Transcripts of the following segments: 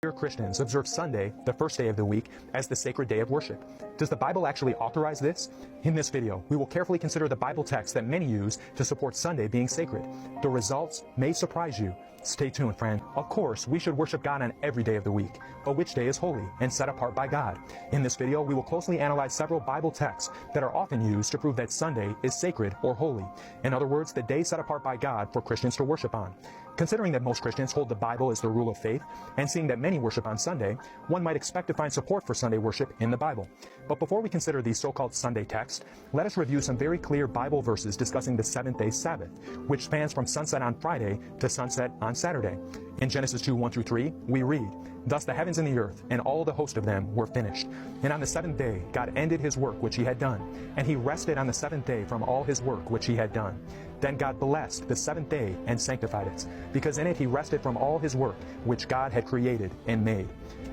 Here Christians observe Sunday, the first day of the week, as the sacred day of worship. Does the Bible actually authorize this? In this video, we will carefully consider the Bible text that many use to support Sunday being sacred. The results may surprise you. Stay tuned, friend. Of course, we should worship God on every day of the week, but which day is holy and set apart by God? In this video, we will closely analyze several Bible texts that are often used to prove that Sunday is sacred or holy. In other words, the day set apart by God for Christians to worship on. Considering that most Christians hold the Bible as the rule of faith, and seeing that many worship on Sunday, one might expect to find support for Sunday worship in the Bible. But before we consider these so-called Sunday texts, let us review some very clear Bible verses discussing the seventh-day Sabbath, which spans from sunset on Friday to sunset on Saturday. In Genesis 2:1-3, we read, "Thus the heavens and the earth, and all the host of them, were finished. And on the seventh day God ended his work which he had done, and he rested on the seventh day from all his work which he had done. Then God blessed the seventh day and sanctified it, because in it he rested from all his work which God had created and made."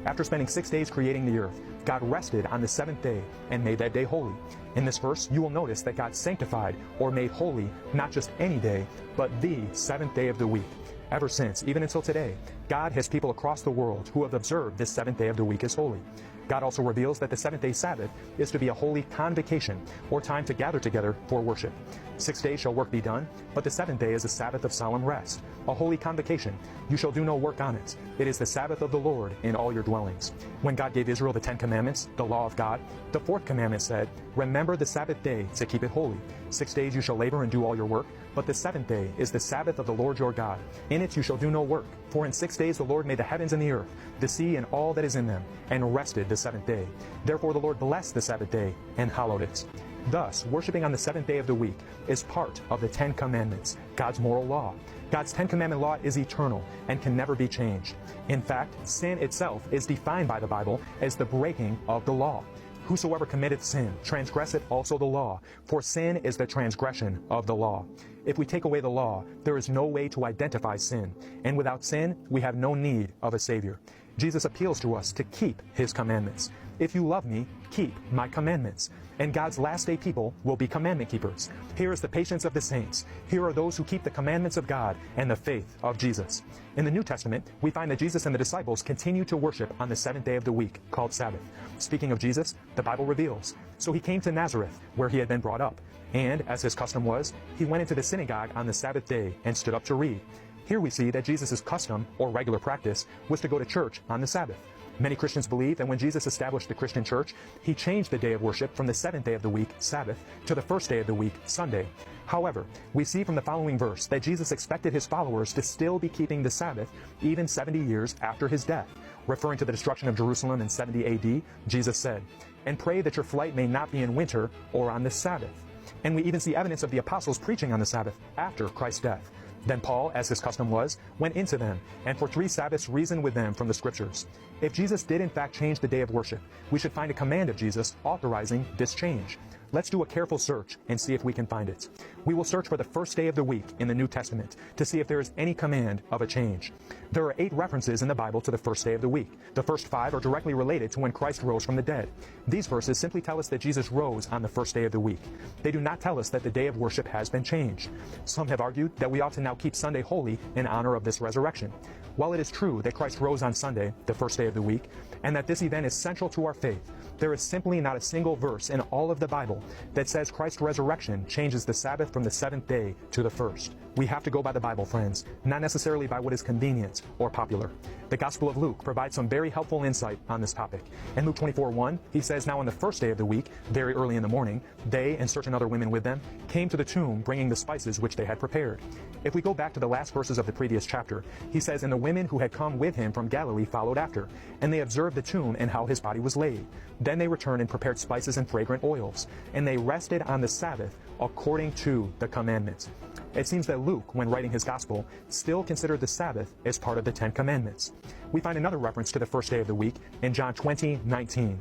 After spending 6 days creating the earth, God rested on the seventh day and made that day holy. In this verse, you will notice that God sanctified or made holy not just any day, but the seventh day of the week. Ever since, even until today, God has people across the world who have observed this seventh day of the week as holy. God also reveals that the seventh-day Sabbath is to be a holy convocation, or time to gather together for worship. 6 days shall work be done, but the seventh day is a Sabbath of solemn rest, a holy convocation. You shall do no work on it. It is the Sabbath of the Lord in all your dwellings. When God gave Israel the 10 Commandments, the law of God, the fourth commandment said, "Remember the Sabbath day to keep it holy. 6 days you shall labor and do all your work, but the seventh day is the Sabbath of the Lord your God. In it you shall do no work. For in 6 days the Lord made the heavens and the earth, the sea and all that is in them, and rested the seventh day. Therefore the Lord blessed the Sabbath day and hallowed it." Thus, worshiping on the seventh day of the week is part of the 10 Commandments, God's moral law. God's 10 Commandment law is eternal and can never be changed. In fact, sin itself is defined by the Bible as the breaking of the law. "Whosoever committeth sin transgresseth also the law, for sin is the transgression of the law." If we take away the law, there is no way to identify sin, and without sin, we have no need of a Savior. Jesus appeals to us to keep His commandments. "If you love me, keep my commandments." And God's last day people will be commandment keepers. Here is the patience of the saints. Here are those who keep the commandments of God and the faith of Jesus. In the New Testament, we find that Jesus and the disciples continue to worship on the seventh day of the week, called Sabbath. Speaking of Jesus, the Bible reveals, "So he came to Nazareth, where he had been brought up. And, as his custom was, he went into the synagogue on the Sabbath day and stood up to read." Here we see that Jesus' custom, or regular practice, was to go to church on the Sabbath. Many Christians believe that when Jesus established the Christian church, he changed the day of worship from the seventh day of the week, Sabbath, to the first day of the week, Sunday. However, we see from the following verse that Jesus expected his followers to still be keeping the Sabbath even 70 years after his death. Referring to the destruction of Jerusalem in 70 AD, Jesus said, "And pray that your flight may not be in winter or on the Sabbath." And we even see evidence of the apostles preaching on the Sabbath after Christ's death. Then Paul, as his custom was, went into them, and for 3 Sabbaths reasoned with them from the Scriptures. If Jesus did in fact change the day of worship, we should find a command of Jesus authorizing this change. Let's do a careful search and see if we can find it. We will search for the first day of the week in the New Testament to see if there is any command of a change. There are 8 references in the Bible to the first day of the week. The first 5 are directly related to when Christ rose from the dead. These verses simply tell us that Jesus rose on the first day of the week. They do not tell us that the day of worship has been changed. Some have argued that we ought to now keep Sunday holy in honor of this resurrection. While it is true that Christ rose on Sunday, the first day of the week, and that this event is central to our faith, there is simply not a single verse in all of the Bible that says Christ's resurrection changes the Sabbath from the seventh day to the first. We have to go by the Bible, friends, not necessarily by what is convenient or popular. The Gospel of Luke provides some very helpful insight on this topic. In Luke 24:1, he says, "Now on the first day of the week, very early in the morning, they and certain other women with them came to the tomb bringing the spices which they had prepared." If we go back to the last verses of the previous chapter, he says, "And the women who had come with him from Galilee followed after, and they observed the tomb and how his body was laid. Then they returned and prepared spices and fragrant oils, and they rested on the Sabbath according to the commandments." It seems that Luke, when writing his gospel, still considered the Sabbath as part of the 10 Commandments. We find another reference to the first day of the week in John 20:19.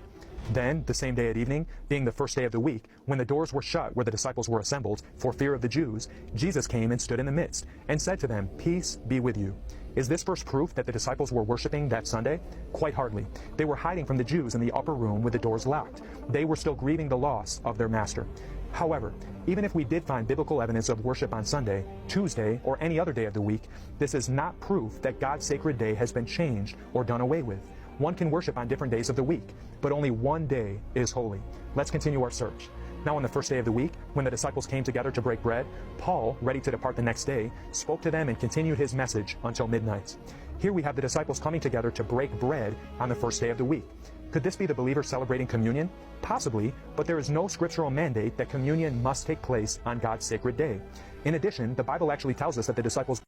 "Then, the same day at evening, being the first day of the week, when the doors were shut where the disciples were assembled, for fear of the Jews, Jesus came and stood in the midst, and said to them, 'Peace be with you.'" Is this first proof that the disciples were worshiping that Sunday? Quite hardly. They were hiding from the Jews in the upper room with the doors locked. They were still grieving the loss of their master. However, even if we did find biblical evidence of worship on Sunday, Tuesday, or any other day of the week, this is not proof that God's sacred day has been changed or done away with. One can worship on different days of the week, but only one day is holy. Let's continue our search. Now on the first day of the week, when the disciples came together to break bread, Paul, ready to depart the next day, spoke to them and continued his message until midnight. Here we have the disciples coming together to break bread on the first day of the week. Could this be the believers celebrating communion? Possibly, but there is no scriptural mandate that communion must take place on God's sacred day. In addition, the Bible actually tells us that the disciples